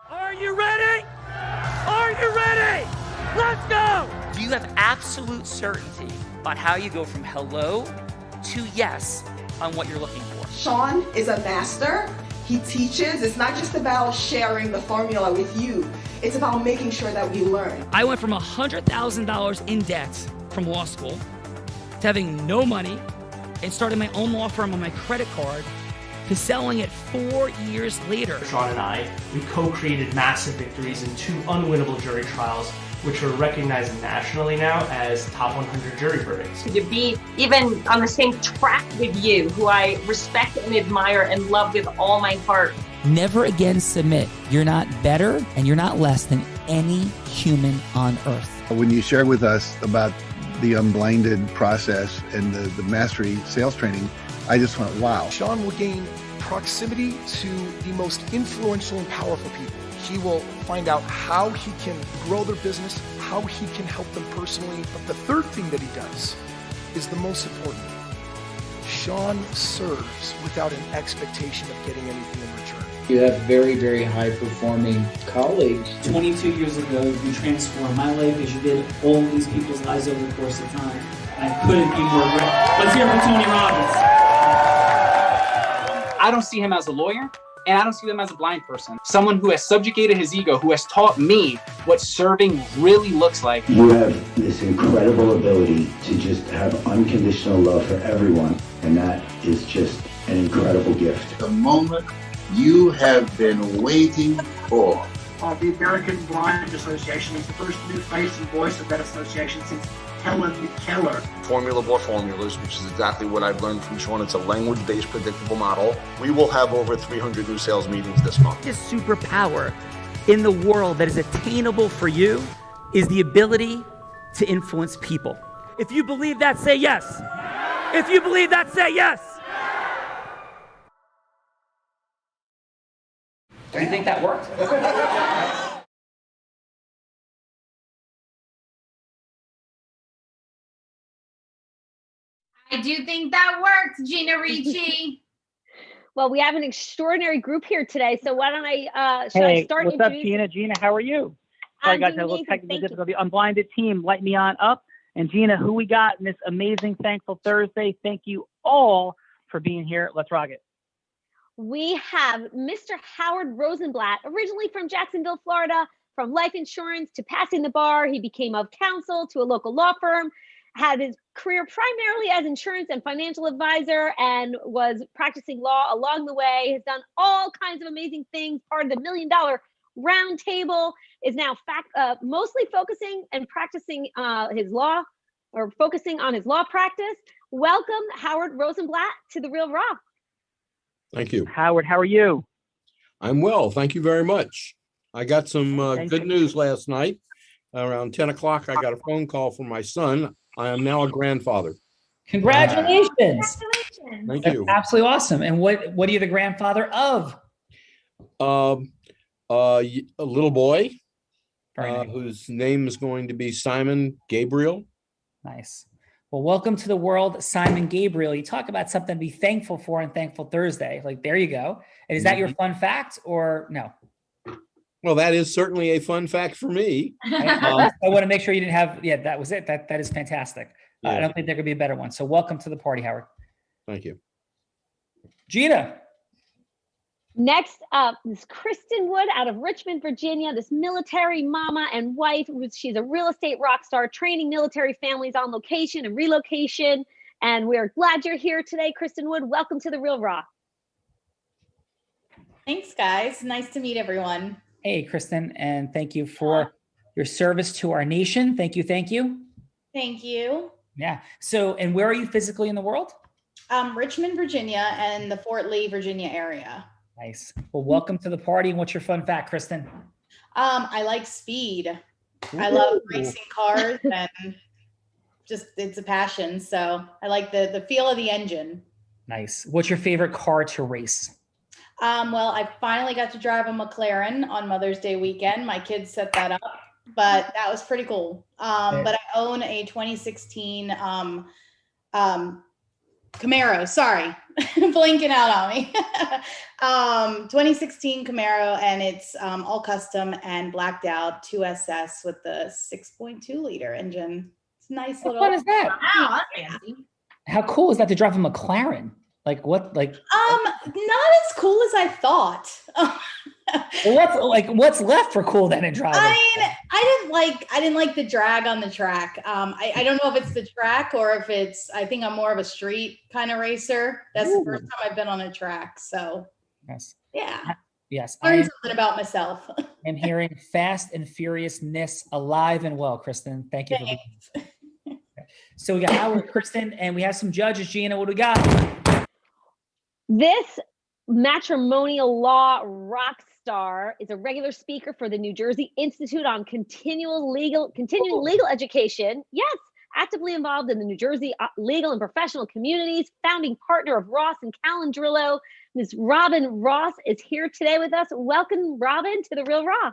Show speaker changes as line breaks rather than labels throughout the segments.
Are you ready? Are you ready? Let's go!
Do you have absolute certainty about how you go from hello to yes on what you're looking for?
Sean is a master. He teaches. It's not just about sharing the formula with you. It's about making sure that we learn.
I went from $100,000 in debt from law school to having no money and starting my own law firm on my credit card to selling it 4 years later.
Sean and I, we co-created massive victories in 2 unwinnable jury trials, which are recognized nationally now as top 100 jury verdicts.
To be even on the same track with you, who I respect and admire and love with all my heart.
Never again submit. You're not better and you're not less than any human on earth.
When you shared with us about the Unblinded process and the mastery sales training, I just went, wow.
Sean will gain proximity to the most influential and powerful people. He will find out how he can grow their business, how he can help them personally. But the third thing that he does is the most important. Sean serves without an expectation of getting anything in return.
You have very, very high-performing colleagues.
22 years ago, you transformed my life as you did all these people's lives over the course of time. And I couldn't be more grateful. Let's hear it for Tony Robbins.
I don't see him as a lawyer, and I don't see him as a blind person. Someone who has subjugated his ego, who has taught me what serving really looks like.
You have this incredible ability to just have unconditional love for everyone, and that is just an incredible gift.
The moment you have been waiting for.
The American Blind Association is the first new face and voice of that association since Helen Keller.
Formula for formulas, which is exactly what I've learned from Sean. It's a language-based predictable model. We will have over 300 new sales meetings this month.
This superpower in the world that is attainable for you is the ability to influence people. If you believe that, say yes. If you believe that, say yes.
Do you think that worked?
I do think that works, Gina Ricci.
Well, we have an extraordinary group here today, so why don't I start?
What's up, Gina? Gina, how are you? Sorry, guys, I had a little technical difficulty. Unblinded team, light me on up. And Gina, who we got in this amazing Thankful Thursday? Thank you all for being here. Let's rock it.
We have Mr. Howard Rosenblatt, originally from Jacksonville, Florida, from life insurance to passing the bar. He became of counsel to a local law firm, had his career primarily as insurance and financial advisor, and was practicing law along the way, has done all kinds of amazing things, part of the $1 Million Round Table, is now mostly focusing and practicing his law, or focusing on his law practice. Welcome, Howard Rosenblatt, to The Real Raw.
Thank you.
Howard, how are you?
I'm well. Thank you very much. I got some good news last night. Around 10 o'clock, I got a phone call from my son. I am now a grandfather.
Congratulations.
Congratulations.
Thank you.
That's absolutely awesome. And what are you the grandfather of?
A little boy
Nice.
whose name is going to be Simon Gabriel.
Nice. Well, welcome to the world, Simon Gabriel. You talk about something to be thankful for on Thankful Thursday. Like, there you go. And is that your fun fact or no?
Well, that is certainly a fun fact for me.
I want to make sure you didn't have, that was it. That is fantastic.
Yeah.
I don't think there could be a better one. So welcome to the party, Howard.
Thank you.
Gina.
Next up is Kristen Wood out of Richmond, Virginia, this military mama and wife. She's a real estate rock star, training military families on location and relocation. And we're glad you're here today, Kristen Wood. Welcome to The Real Raw.
Thanks, guys. Nice to meet everyone.
Hey, Kristen, and thank you for your service to our nation. Thank you. Thank you.
Thank you.
Yeah. So, and where are you physically in the world?
Richmond, Virginia, and the Fort Lee, Virginia area.
Nice. Well, welcome to the party. And what's your fun fact, Kristen?
I like speed. I love racing cars and just, it's a passion. So I like the feel of the engine.
Nice. What's your favorite car to race?
Well, I finally got to drive a McLaren on Mother's Day weekend. My kids set that up, but that was pretty cool. But I own a 2016 Camaro, sorry. Blinking out on me. 2016 Camaro, and it's all custom and blacked out 2SS with the 6.2 liter engine. It's a nice little.
What is that?
Wow, that's fancy.
How cool is that to drive a McLaren? Like what? Like
not as cool as I thought.
what's left for cool then in driving?
I didn't like the drag on the track. I don't know if it's the track or if it's, I think I'm more of a street kind of racer. That's the first time I've been on a track. So
yes.
Yeah.
Yes.
Learn something about myself.
I'm hearing fast and furiousness alive and well, Kristen. Thank you. So we got Howard, Kristen, and we have some judges. Gina, what do we got?
This matrimonial law rock star is a regular speaker for the New Jersey Institute on continuing legal education. Yes, actively involved in the New Jersey legal and professional communities, founding partner of Ross and Calandrillo. Ms. Robin Ross is here today with us. Welcome, Robin, to The Real Raw.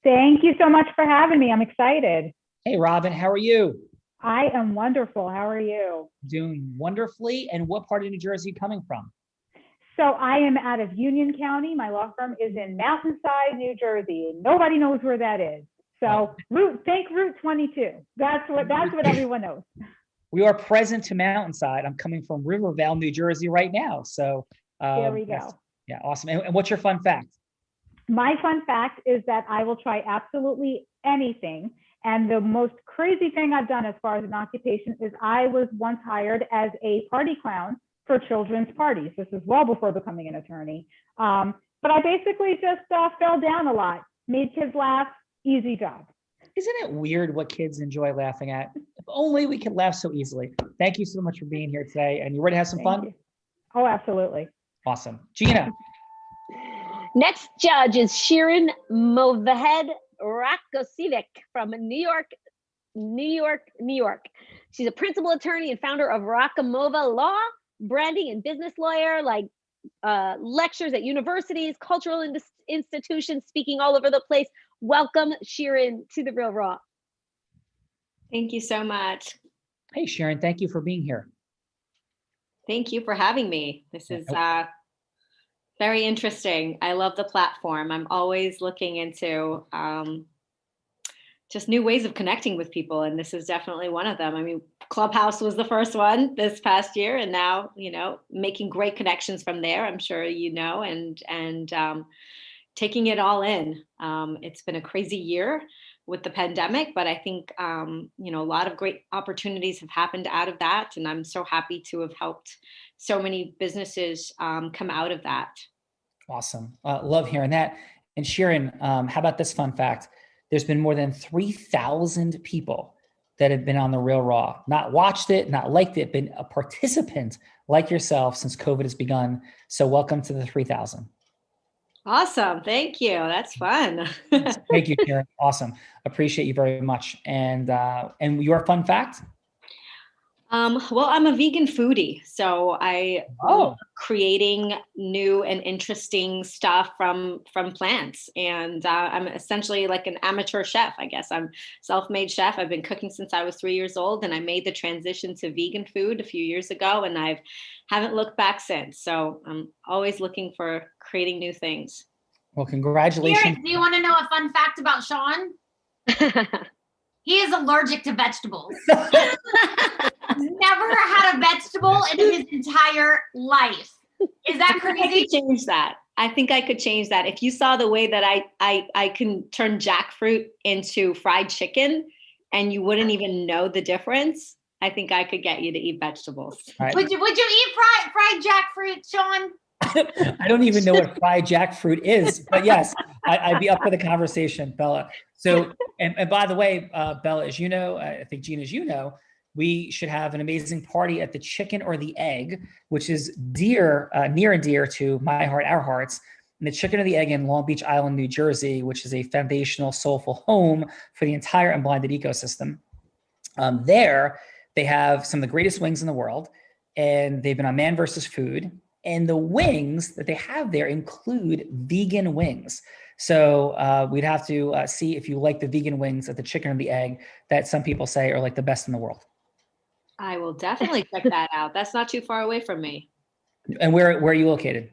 Thank you so much for having me. I'm excited.
Hey, Robin, how are you?
I am wonderful. How are you?
Doing wonderfully. And what part of New Jersey are you coming from?
So I am out of Union County. My law firm is in Mountainside, New Jersey. Nobody knows where that is. So think Route 22. That's what everyone knows.
We are present to Mountainside. I'm coming from Rivervale, New Jersey right now. So
there we go.
Yes. Yeah, awesome. And what's your fun fact?
My fun fact is that I will try absolutely anything. And the most crazy thing I've done as far as an occupation is I was once hired as a party clown for children's parties. This is well before becoming an attorney. But I basically just fell down a lot, made kids laugh, easy job.
Isn't it weird what kids enjoy laughing at? If only we could laugh so easily. Thank you so much for being here today. And you ready to have some fun?
You. Oh, absolutely.
Awesome. Gina.
Next judge is Shirin Movahed Rakosivic from New York. She's a principal attorney and founder of Rakamova Law, branding and business lawyer, like lectures at universities, cultural institutions, speaking all over the place. Welcome, Shirin, to The Real Raw.
Thank you so much.
Hey, Shirin, thank you for being here.
Thank you for having me. This is very interesting. I love the platform. I'm always looking into just new ways of connecting with people, and this is definitely one of them. I mean, Clubhouse was the first one this past year, and now, making great connections from there, I'm sure and taking it all in. It's been a crazy year with the pandemic, but I think, a lot of great opportunities have happened out of that, and I'm so happy to have helped so many businesses come out of that.
Awesome. Love hearing that. And Shirin, how about this fun fact? There's been more than 3,000 people that have been on The Real Raw, not watched it, not liked it, been a participant like yourself since COVID has begun. So welcome to the 3,000.
Awesome. Thank you. That's fun.
Thank you, Shirin. Awesome. Appreciate you very much. And your fun fact?
Well, I'm a vegan foodie, so I love creating new and interesting stuff from plants. And I'm essentially like an amateur chef, I guess. I'm self-made chef. I've been cooking since I was 3 years old, and I made the transition to vegan food a few years ago, and I haven't looked back since. So I'm always looking for creating new things.
Well, congratulations.
Garrett, do you want to know a fun fact about Sean? He is allergic to vegetables. He's never had a vegetable in his entire life. Is that crazy?
I could change that. I think I could change that. If you saw the way that I can turn jackfruit into fried chicken and you wouldn't even know the difference, I think I could get you to eat vegetables.
Right.
Would you eat fried jackfruit, Sean?
I don't even know what fried jackfruit is, but yes, I'd be up for the conversation, Bella. So, and by the way, Bella, as you know, I think Gina, as you know, we should have an amazing party at the Chicken or the Egg, which is near and dear to my heart, our hearts. And the Chicken or the Egg in Long Beach Island, New Jersey, which is a foundational, soulful home for the entire Unblinded ecosystem. There, they have some of the greatest wings in the world, and they've been on Man vs. Food. And the wings that they have there include vegan wings. So we'd have to see if you like the vegan wings at the Chicken or the Egg that some people say are like the best in the world.
I will definitely check that out. That's not too far away from me.
And where are you located?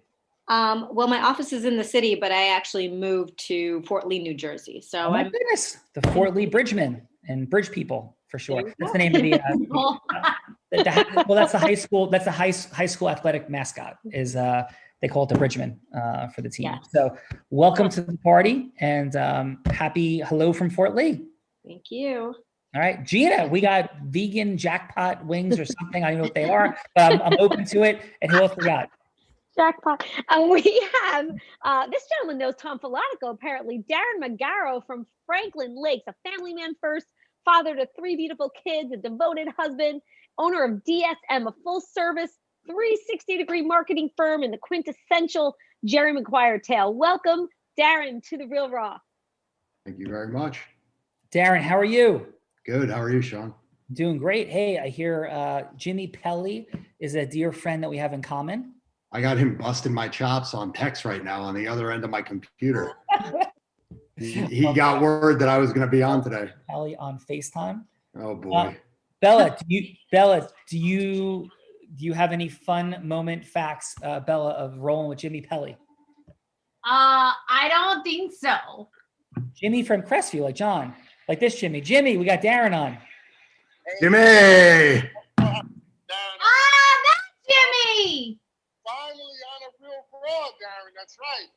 Well, my office is in the city, but I actually moved to Fort Lee, New Jersey. So
Oh my goodness, the Fort Lee Bridgemen and Bridge people for sure. That's the name of the. Well, that's the high school. That's the high school athletic mascot. Is they call it the Bridgemen for the team.
Yes.
So welcome to the party and happy hello from Fort Lee.
Thank you.
All right, Gina, we got vegan jackpot wings or something. I don't know what they are, but I'm open to it. And who else we got?
Jackpot. We have this gentleman knows Tom Filatico, apparently. Darren Magaro from Franklin Lakes, a family man first, father to 3 beautiful kids, a devoted husband, owner of DSM, a full service 360-degree marketing firm, and the quintessential Jerry Maguire tale. Welcome, Darren, to The Real Raw.
Thank you very much.
Darren, how are you?
Good. How are you, Sean?
Doing great. Hey, I hear Jimmy Pelly is a dear friend that we have in common.
I got him busting my chops on text right now on the other end of my computer. He got word that I was going to be on today.
Pelly on FaceTime.
Oh boy.
Bella, do you have any fun moment facts, Bella, of rolling with Jimmy Pelly?
I don't think so.
Jimmy from Crestview, like John. Like this Jimmy. Jimmy, we got Darren on.
Jimmy!
That's Jimmy!
Finally on a real raw, Darren. That's right.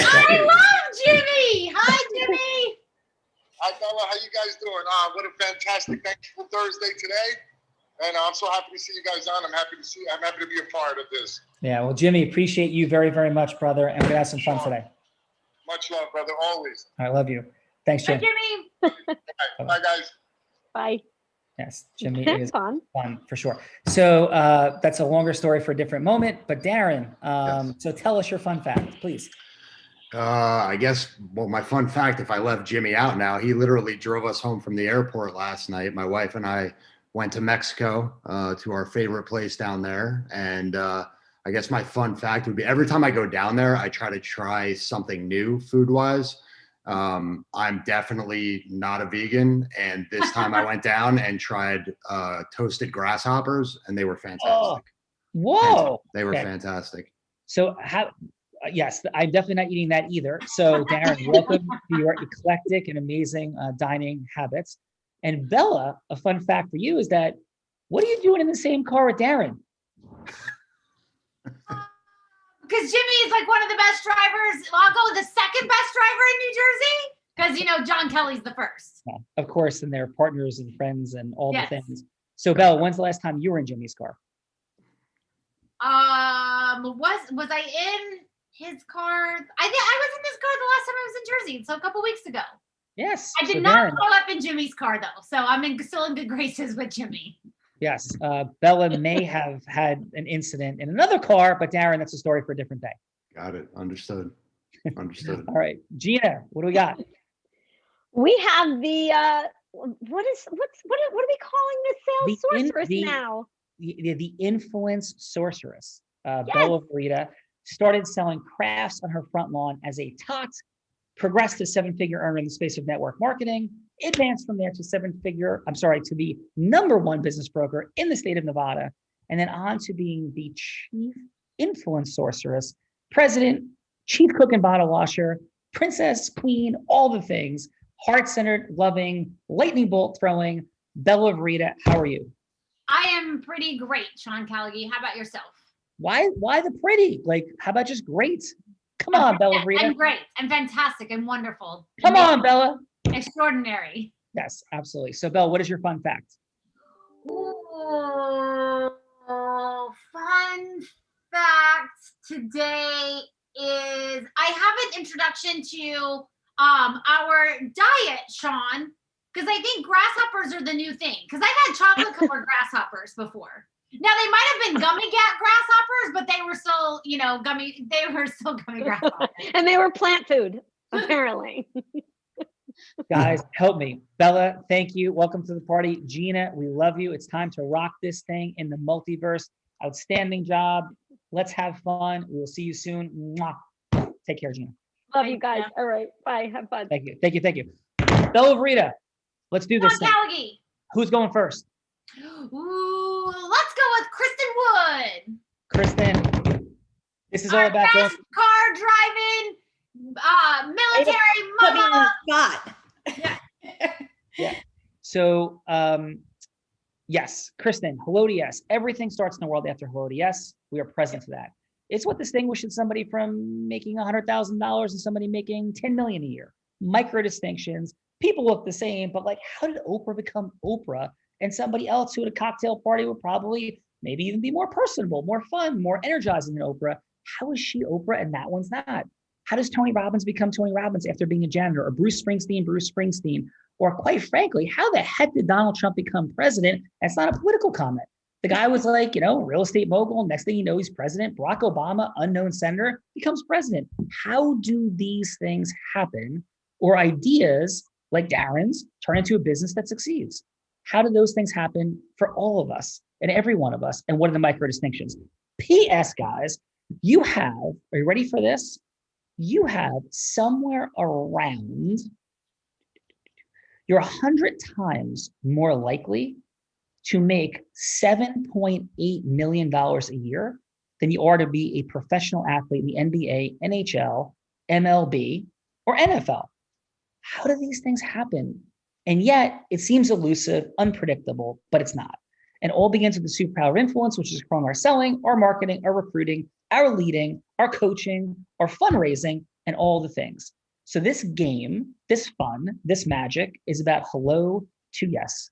I love Jimmy! Hi, Jimmy!
Hi, Bella. How you guys doing? What a fantastic thankful Thursday today. And I'm so happy to see you guys on. I'm happy to be a part of this.
Yeah, well, Jimmy, appreciate you very, very much, brother. And we're going to have some fun today.
Much love, brother. Always.
I love you. Thanks, Jim.
Bye, Jimmy.
Bye, guys.
Bye.
Yes, Jimmy
That's
is
fun
for sure. So that's a longer story for a different moment. But Darren, so tell us your fun fact, please.
I guess, well, my fun fact, if I left Jimmy out now, he literally drove us home from the airport last night. My wife and I went to Mexico to our favorite place down there. And I guess my fun fact would be every time I go down there, I try to try something new food-wise. I'm definitely not a vegan. And this time I went down and tried toasted grasshoppers, and they were fantastic.
Oh, whoa.
They were fantastic.
So yes, I'm definitely not eating that either. So Darren, welcome to your eclectic and amazing dining habits. And Bella, a fun fact for you is that, what are you doing in the same car with Darren?
Because Jimmy is like one of the best drivers. I'll go with the second best driver in New Jersey. Because, John Kelly's the first.
Yeah, of course, and they're partners and friends and all the things. So Bella, when's the last time you were in Jimmy's car?
Was I in his car? I think I was in his car the last time I was in Jersey. So a couple weeks ago.
Yes.
I did not pull up in Jimmy's car though. So I'm still in good graces with Jimmy.
Yes. Bella may have had an incident in another car, but Darren, that's a story for a different day.
Got it. Understood. Understood.
All right. Gina, what do we got?
We have the what are we calling this sales sorceress now?
The influence sorceress. Bella Verita started selling crafts on her front lawn as a tot, progressed to 7-figure earner in the space of network marketing, advanced from there to to the #1 business broker in the state of Nevada, and then on to being the chief influence sorceress, president, chief cook and bottle washer, princess, queen, all the things, heart-centered, loving, lightning bolt throwing. Bella Verita, how are you?
I am pretty great, Sean Callagy. How about yourself?
Why the pretty? Like, how about just great? Come on, Bella Verita.
I'm great. I'm fantastic. I'm wonderful.
Come on, Bella.
Extraordinary.
Yes, absolutely. So, Bella, what is your fun fact?
Ooh, fun fact today is I have an introduction to our diet, Sean, because I think grasshoppers are the new thing. Because I've had chocolate covered grasshoppers before. Now they might have been gummy grasshoppers, but they were still, gummy. They were still gummy grasshoppers,
and they were plant food, apparently.
Guys, help me. Bella, thank you. Welcome to the party. Gina, we love you. It's time to rock this thing in the multiverse. Outstanding job. Let's have fun. We will see you soon. Mwah. Take care, Gina.
Love you guys. All right. Bye. Have fun.
Thank you. Bella Verita, let's do this thing.
Callagy.
Who's going first?
Ooh, let's go with Kristen Wood.
Kristen, this is all about
fast car driving, military mama.
Yeah. So, yes, Kristen, hello to yes. Everything starts in the world after hello to yes. We are present to that. It's what distinguishes somebody from making $100,000 and somebody making 10 million a year. Micro distinctions. People look the same, but like, how did Oprah become Oprah? And somebody else who at a cocktail party would probably maybe even be more personable, more fun, more energizing than Oprah. How is she Oprah and that one's not? How does Tony Robbins become Tony Robbins after being a janitor, or Bruce Springsteen? Or quite frankly, how the heck did Donald Trump become president? That's not a political comment. The guy was like, real estate mogul. Next thing you know, he's president. Barack Obama, unknown senator, becomes president. How do these things happen? Or ideas like Darren's turn into a business that succeeds? How do those things happen for all of us and every one of us? And what are the micro distinctions? P.S. guys, are you ready for this? You have somewhere around, you're 100 times more likely to make $7.8 million a year than you are to be a professional athlete in the NBA, NHL, MLB, or NFL. How do these things happen? And yet it seems elusive, unpredictable, but it's not. And all begins with the superpower of influence, which is from our selling, our marketing, our recruiting, our leading, our coaching, our fundraising, and all the things. So this game, this fun, this magic is about hello to yes.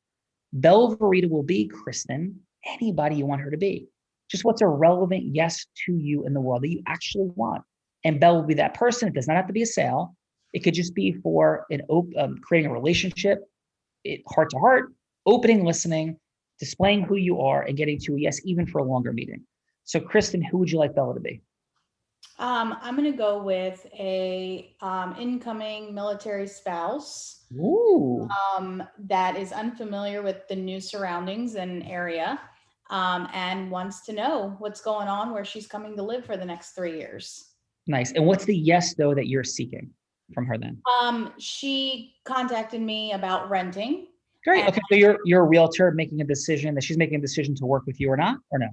Belle Verita will be Kristen, anybody you want her to be. Just what's a relevant yes to you in the world that you actually want. And Belle will be that person. It does not have to be a sale. It could just be for creating a relationship, heart to heart, opening, listening, displaying who you are, and getting to a yes, even for a longer meeting. So Kristen, who would you like Bella to be?
I'm going to go with a incoming military spouse.
Ooh.
That is unfamiliar with the new surroundings and area, and wants to know what's going on, where she's coming to live for the next 3 years.
Nice. And what's the yes, though, that you're seeking from her then?
She contacted me about renting.
Great. Okay. So you're a realtor making a decision that she's making a decision to work with you or not, or no?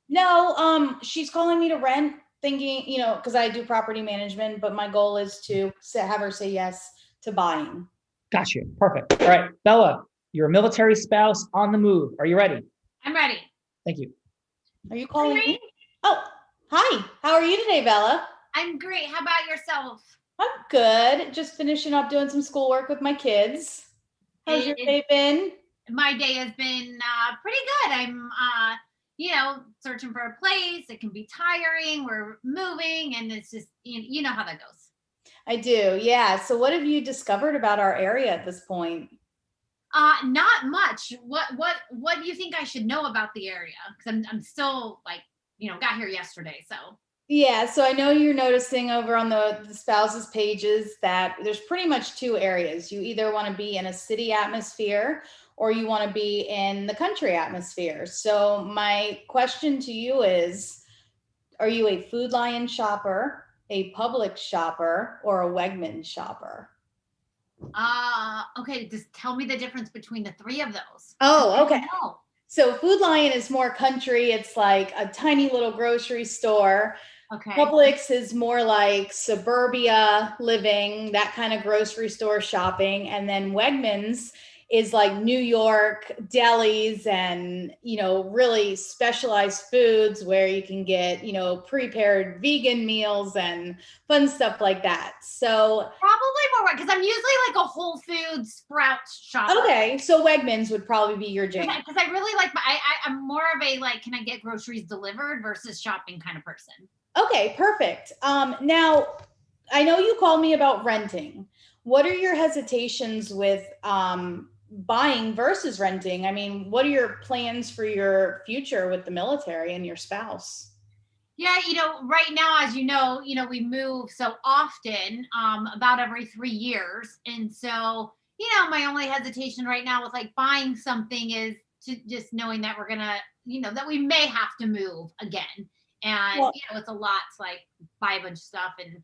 No, she's calling me to rent, thinking, because I do property management, but my goal is to have her say yes to buying.
Got you. Perfect. All right, Bella, you're a military spouse on the move. Are you ready?
I'm ready.
Thank you.
Are you calling me? Oh, hi. How are you today, Bella?
I'm great. How about yourself?
I'm good. Just finishing up doing some schoolwork with my kids. How's your day been?
My day has been pretty good. I'm, searching for a place. It can be tiring. We're moving, and it's just, you know how that goes.
I do. Yeah. So what have you discovered about our area at this point?
Not much. What do you think I should know about the area? Because I'm still got here yesterday. So.
Yeah. So I know you're noticing over on the spouses pages that there's pretty much two areas. You either want to be in a city atmosphere or you want to be in the country atmosphere. So my question to you is, are you a Food Lion shopper, a Publix shopper, or a Wegmans shopper?
Okay, just tell me the difference between the three of those.
Oh, okay. So Food Lion is more country. It's like a tiny little grocery store.
Okay.
Publix is more like suburbia living, that kind of grocery store shopping. And then Wegmans is like New York delis and, really specialized foods where you can get, prepared vegan meals and fun stuff like that. So
probably more, because I'm usually like a Whole Foods Sprouts shopper.
Okay. So Wegmans would probably be your jam.
Because I really like, I'm more of a, can I get groceries delivered versus shopping kind of person. Okay,
perfect. Now, I know you called me about renting. What are your hesitations with buying versus renting? I mean, what are your plans for your future with the military and your spouse?
Yeah, right now, as you know, we move so often, about every 3 years. And so, my only hesitation right now with buying something is to just knowing that we're going to, that we may have to move again. And, it's a lot to buy a bunch of stuff and,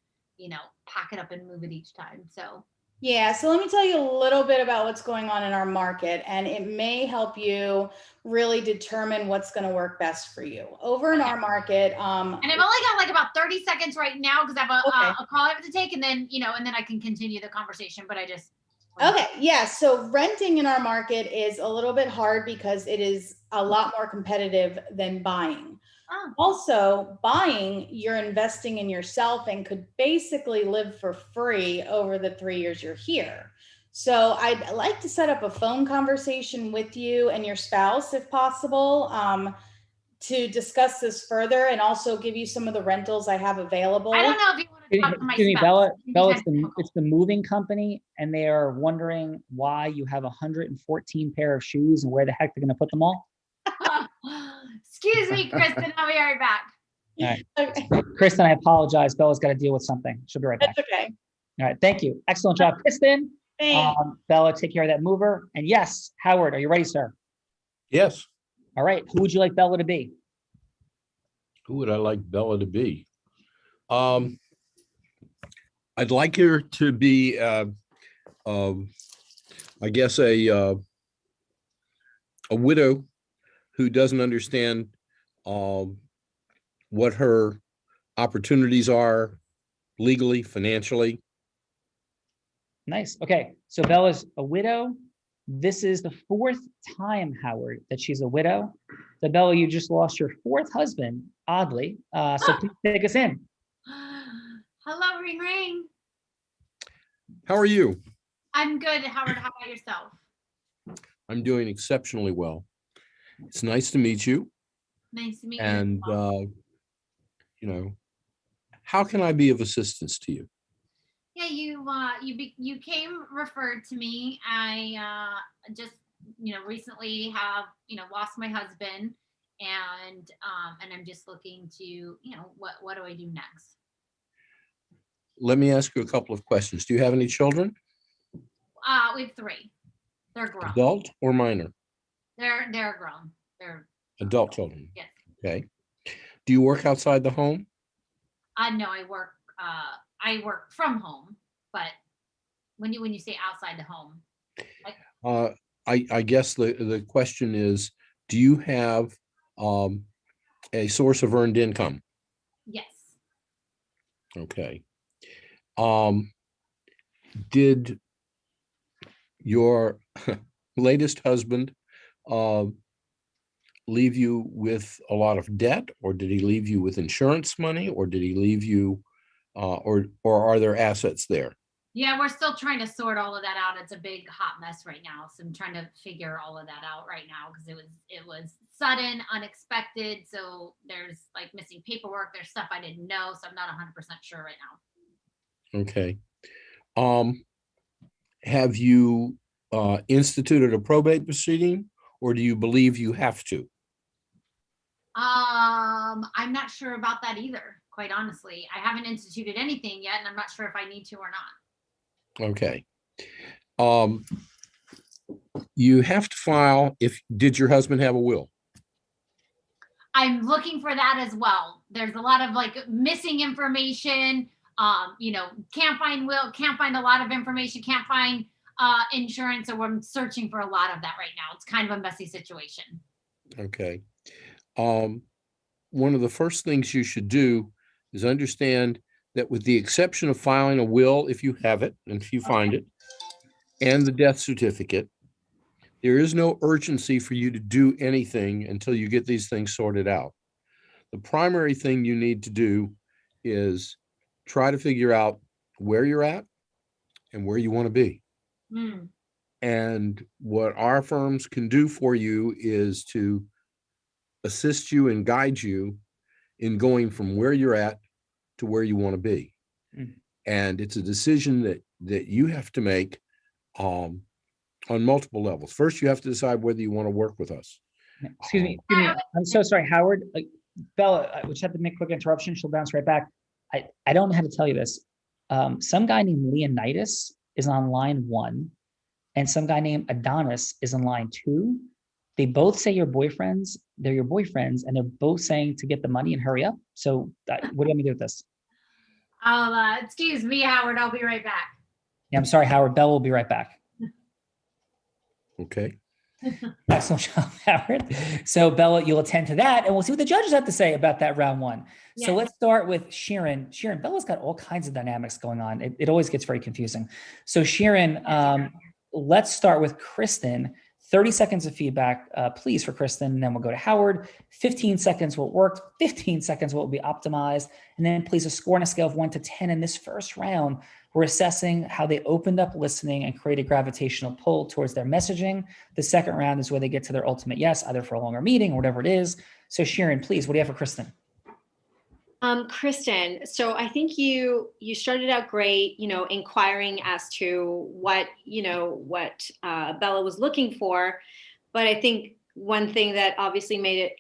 pack it up and move it each time. So
Yeah, so let me tell you a little bit about what's going on in our market, and it may help you really determine what's going to work best for you. Over in our market,
and I've only got like about 30 seconds right now because I have a call I have to take, and then I can continue the conversation. But I just
okay, yeah. So renting in our market is a little bit hard because it is a lot more competitive than buying. Also, buying, you're investing in yourself and could basically live for free over the 3 years you're here. So I'd like to set up a phone conversation with you and your spouse, if possible, to discuss this further and also give you some of the rentals I have available.
I don't know if you want to talk to my
Excuse me,
spouse.
Bella, it's the moving company, and they are wondering why you have 114 pair of shoes and where the heck they're going to put them all.
Excuse me, Kristen. I'll be right back.
All right. Okay. Kristen, I apologize. Bella's got to deal with something. She'll be right back.
That's okay.
All right. Thank you. Excellent job, Kristen. Bella, take care of that mover. And yes, Howard, are you ready, sir?
Yes.
All right. Who would you like Bella to be?
Who would I like Bella to be? I'd like her to be, I guess, a widow who doesn't understand what her opportunities are legally, financially.
Nice. Okay. So Bella's a widow. This is the 4th time, Howard, that she's a widow. So Bella, you just lost your 4th husband, oddly. So please take us in.
Hello, ring ring.
How are you?
I'm good, Howard. How about yourself?
I'm doing exceptionally well. It's nice to meet you.
Nice to meet
and,
you.
And, how can I be of assistance to you?
Yeah, you came referred to me. I just recently have lost my husband, and I'm just looking to what do I do next?
Let me ask you a couple of questions. Do you have any children?
We have 3. They're grown.
Adult or minor?
They're grown. They're
Adult children.
Yes.
Okay. Do you work outside the home?
No, I work from home, but when you say outside the home,
I guess the question is, do you have a source of earned income?
yes.
Okay. Did your latest husband leave you with a lot of debt, or did he leave you with insurance money, or did he leave you or are there assets there?
Yeah, we're still trying to sort all of that out. It's a big hot mess right now. So I'm trying to figure all of that out right now because it was sudden, unexpected. So there's like missing paperwork. There's stuff I didn't know. So I'm not 100% sure right now.
Okay. Have you instituted a probate proceeding, or do you believe you have to?
I'm not sure about that either, quite honestly. I haven't instituted anything yet, and I'm not sure if I need to or not.
Okay. You have to file did your husband have a will?
I'm looking for that as well. There's a lot of like missing information. Can't find will, can't find a lot of information, can't find insurance, so I'm searching for a lot of that right now. It's kind of a messy situation.
Okay. One of the first things you should do is understand that with the exception of filing a will, if you have it, and if you find it, and the death certificate, there is no urgency for you to do anything until you get these things sorted out. The primary thing you need to do is try to figure out where you're at and where you want to be.
Mm.
And what our firms can do for you is to assist you and guide you in going from where you're at to where you want to be.
Mm.
And it's a decision that you have to make on multiple levels. First, you have to decide whether you want to work with us.
Excuse me. I'm so sorry, Howard. Bella, I just have to make a quick interruption. She'll bounce right back. I don't know how to tell you this. Some guy named Leonidas is on line 1, and some guy named Adonis is on line 2. They both say they're your boyfriends, and they're both saying to get the money and hurry up. So what do you want me to do with this?
Excuse me, Howard. I'll be right back.
Yeah, I'm sorry, Howard. Bella will be right back.
Okay.
Excellent job, Howard. So Bella, you'll attend to that, and we'll see what the judges have to say about that round one. So let's start with Sharon. Sharon, Bella's got all kinds of dynamics going on. It always gets very confusing. So Sharon, let's start with Kristen. 30 seconds of feedback, please, for Kristen, and then we'll go to Howard. 15 seconds what worked, 15 seconds what will be optimized, and then please a score on a scale of 1 to 10. In this first round, we're assessing how they opened up listening and created gravitational pull towards their messaging. The second round is where they get to their ultimate yes, either for a longer meeting or whatever it is. So Sharon, please, what do you have for Kristen?
Kristen, so I think you started out great, inquiring as to what Bella was looking for. But I think one thing that obviously made it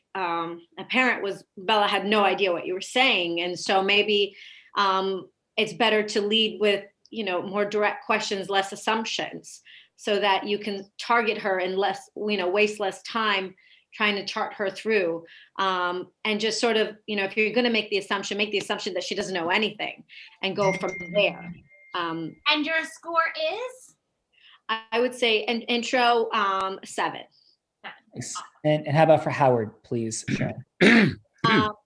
apparent was Bella had no idea what you were saying. And so maybe it's better to lead with, more direct questions, less assumptions, so that you can target her and waste less time trying to chart her through, and just sort of, if you're going to make the assumption that she doesn't know anything and go from there.
And your score is?
I would say an intro 7.
Nice. And how about for Howard, please, Sharon?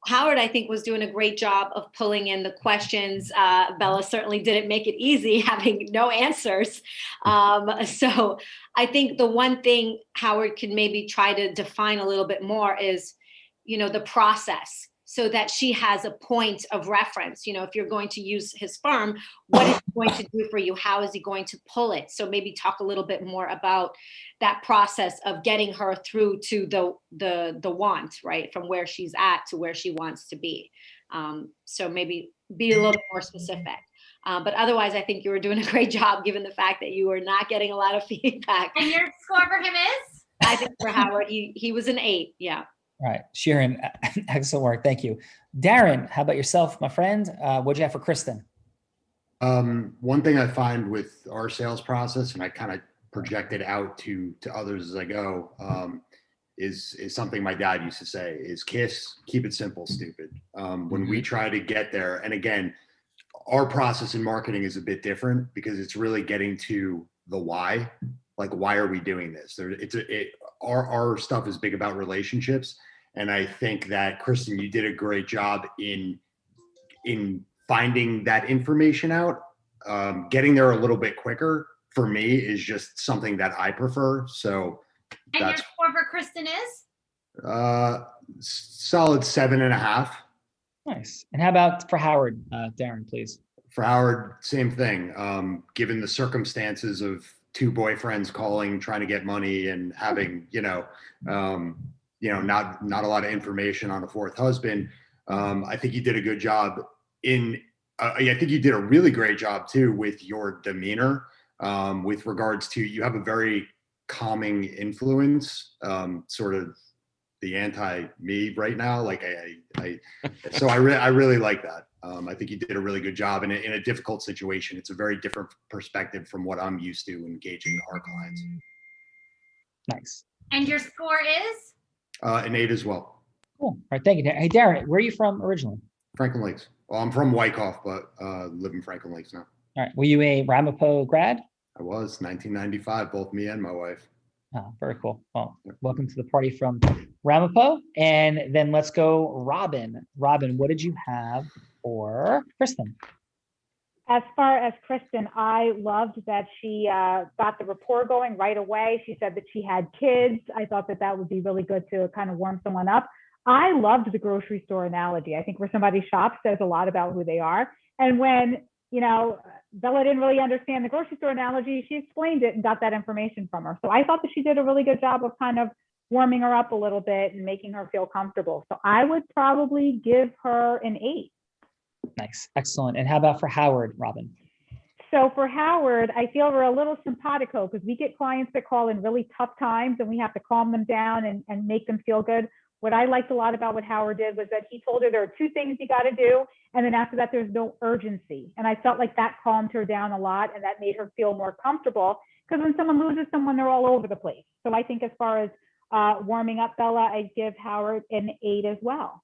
Howard, I think, was doing a great job of pulling in the questions. Bella certainly didn't make it easy, having no answers. So I think the one thing Howard could maybe try to define a little bit more is, the process, so that she has a point of reference. If you're going to use his firm, what is he going to do for you? How is he going to pull it? So maybe talk a little bit more about that process of getting her through to the want, right? From where she's at to where she wants to be. So maybe be a little bit more specific. But otherwise, I think you were doing a great job, given the fact that you were not getting a lot of feedback.
And your score for him is?
I think for Howard, he was an 8. Yeah.
All right, Sharon, excellent work. Thank you. Darren, how about yourself, my friend? What'd you have for Kristen?
One thing I find with our sales process, and I kind of project it out to others as I go, is something my dad used to say, is KISS, keep it simple, stupid. When we try to get there, and again, our process in marketing is a bit different because it's really getting to the why. Like, why are we doing this? Our stuff is big about relationships. And I think that, Kristen, you did a great job in finding that information out. Getting there a little bit quicker for me is just something that I prefer. So
and your score for Kristen is?
Solid 7.5.
Nice. And how about for Howard, Darren, please?
For Howard, same thing. Given the circumstances of 2 boyfriends calling, trying to get money, and having, not a lot of information on a 4th husband. I think you did a good job I think you did a really great job too with your demeanor, with regards to, you have a very calming influence, sort of the anti-me right now. Like so I really like that. I think you did a really good job in a difficult situation. It's a very different perspective from what I'm used to engaging our clients.
Nice.
And your score is?
An 8 as well.
Cool. All right, thank you. Hey, Darren, where are you from originally?
Franklin Lakes. Well, I'm from Wyckoff, but live in Franklin Lakes now.
All right. Were you a Ramapo grad?
I was, 1995, both me and my wife.
Oh, very cool. Well, welcome to the party from Ramapo. And then let's go Robin. Robin, what did you have for Kristen?
As far as Kristen, I loved that she got the rapport going right away. She said that she had kids. I thought that would be really good to kind of warm someone up. I loved the grocery store analogy. I think where somebody shops says a lot about who they are. And when, Bella didn't really understand the grocery store analogy, she explained it and got that information from her. So I thought that she did a really good job of kind of warming her up a little bit and making her feel comfortable. So I would probably give her an 8.
Nice. Excellent. And how about for Howard, Robin?
So for Howard, I feel we're a little simpatico because we get clients that call in really tough times and we have to calm them down and make them feel good. What I liked a lot about what Howard did was that he told her there are 2 things you got to do. And then after that, there's no urgency. And I felt like that calmed her down a lot and that made her feel more comfortable, because when someone loses someone, they're all over the place. So I think as far as warming up Bella, I give Howard an 8 as well.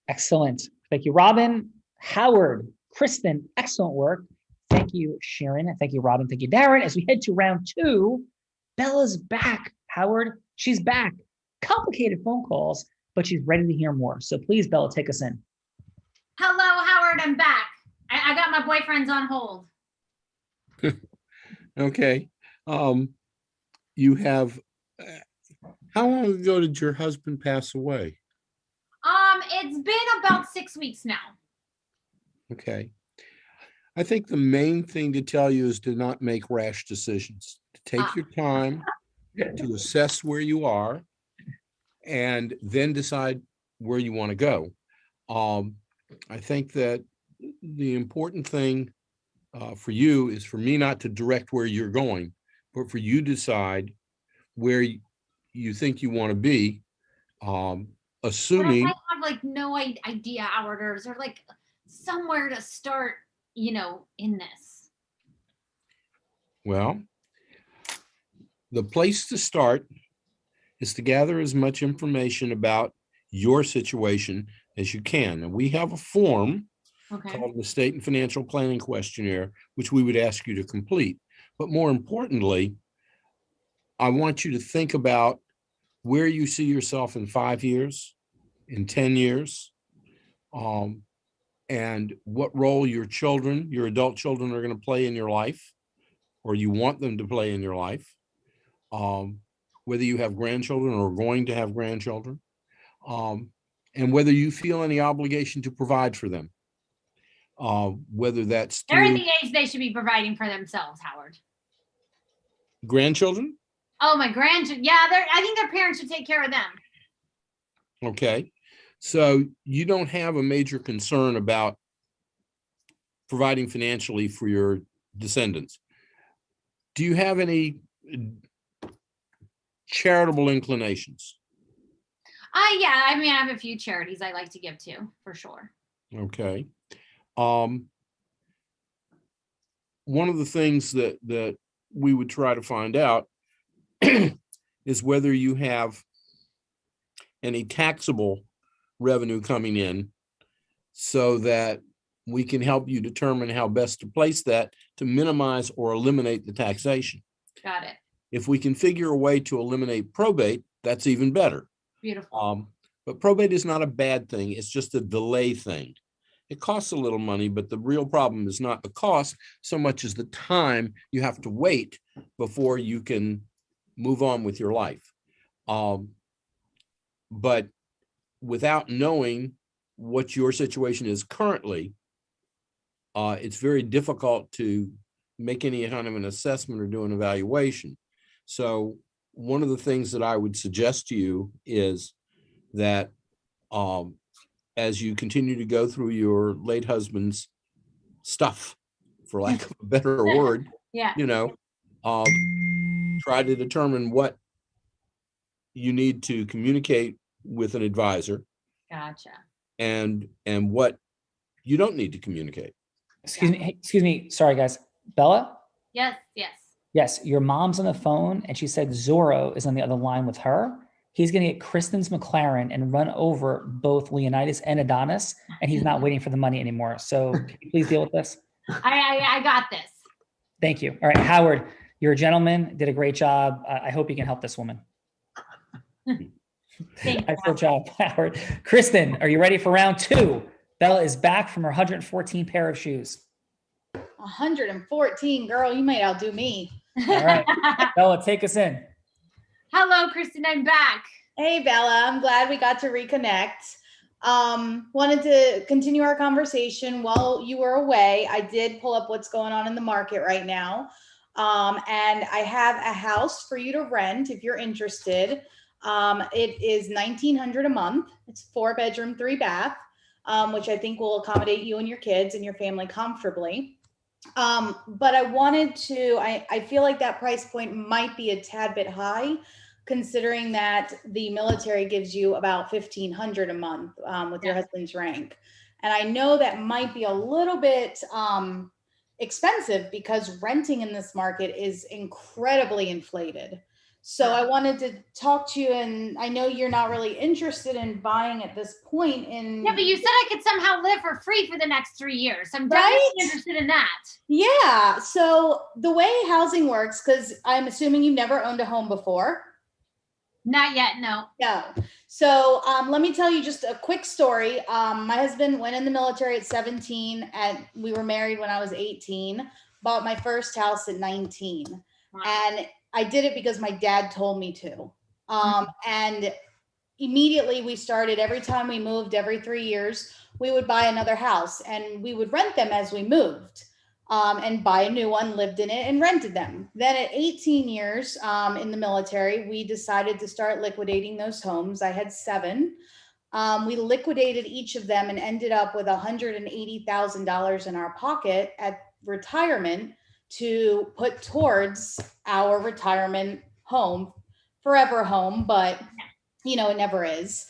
Excellent. Thank you, Robin. Howard, Kristen, excellent work. Thank you, Sharon. Thank you, Robin. Thank you, Darren. As we head to round 2, Bella's back, Howard. She's back. Complicated phone calls, but she's ready to hear more. So please, Bella, take us in.
Hello, Howard. I'm back. I got my boyfriends on hold.
Okay. You have, how long ago did your husband pass away?
It's been about 6 weeks now.
Okay. I think the main thing to tell you is to not make rash decisions. To take your time to assess where you are and then decide where you want to go. I think that the important thing for you is for me not to direct where you're going, but for you to decide where you think you want to be, assuming.
But I have like no idea, Howard, or is there like somewhere to start, in this?
Well, the place to start is to gather as much information about your situation as you can. And we have a form called the State and Financial Planning Questionnaire, which we would ask you to complete. But more importantly, I want you to think about where you see yourself in 5 years, in 10 years, and what role your children, your adult children, are going to play in your life, or you want them to play in your life, whether you have grandchildren or are going to have grandchildren, and whether you feel any obligation to provide for them, whether that's
They're
through
at the age they should be providing for themselves, Howard.
grandchildren.
Oh, my grandchildren. Yeah, I think their parents should take care of them.
Okay. So you don't have a major concern about providing financially for your descendants. Do you have any charitable inclinations?
Yeah, I mean, I have a few charities I like to give to, for sure.
Okay. One of the things that we would try to find out is whether you have any taxable revenue coming in so that we can help you determine how best to place that to minimize or eliminate the taxation.
Got it.
If we can figure a way to eliminate probate, that's even better.
Beautiful.
But probate is not a bad thing. It's just a delay thing. It costs a little money, but the real problem is not the cost so much as the time you have to wait before you can move on with your life. But without knowing what your situation is currently, it's very difficult to make any kind of an assessment or do an evaluation. So one of the things that I would suggest to you is that as you continue to go through your late husband's stuff, for lack of a better word,
yeah,
try to determine what you need to communicate with an advisor.
Gotcha.
And what you don't need to communicate.
Excuse me. Sorry, guys. Bella?
Yes.
Yes, your mom's on the phone, and she said Zorro is on the other line with her. He's going to get Kristen's McLaren and run over both Leonidas and Adonis, and he's not waiting for the money anymore. So can you please deal with this?
I got this.
Thank you. All right, Howard, you're a gentleman, did a great job. I hope you can help this woman. Excellent job, Howard. Kristen, are you ready for round 2? Bella is back from her 114 pair of shoes.
114, girl, you might outdo me.
All right, Bella, take us in.
Hello, Kristen, I'm back.
Hey, Bella, I'm glad we got to reconnect. Wanted to continue our conversation while you were away. I did pull up what's going on in the market right now. And I have a house for you to rent if you're interested. It is $1,900 a month. It's 4-bedroom, 3-bath, which I think will accommodate you and your kids and your family comfortably. But I wanted to, I feel like that price point might be a tad bit high, considering that the military gives you about $1,500 a month with your husband's rank. And I know that might be a little bit expensive because renting in this market is incredibly inflated. So I wanted to talk to you, and I know you're not really interested in buying at this point.
Yeah, but you said I could somehow live for free for the next 3 years. I'm definitely interested in that.
Yeah. So the way housing works, because I'm assuming you've never owned a home before.
Not yet, no.
No. So let me tell you just a quick story. My husband went in the military at 17, and we were married when I was 18. Bought my first house at 19. Wow. And I did it because my dad told me to. And immediately we started, every time we moved, every 3 years, we would buy another house, and we would rent them as we moved. And buy a new one, lived in it, and rented them. Then at 18 years in the military, we decided to start liquidating those homes. I had 7. We liquidated each of them and ended up with $180,000 in our pocket at retirement to put towards our retirement home, forever home, but it never is.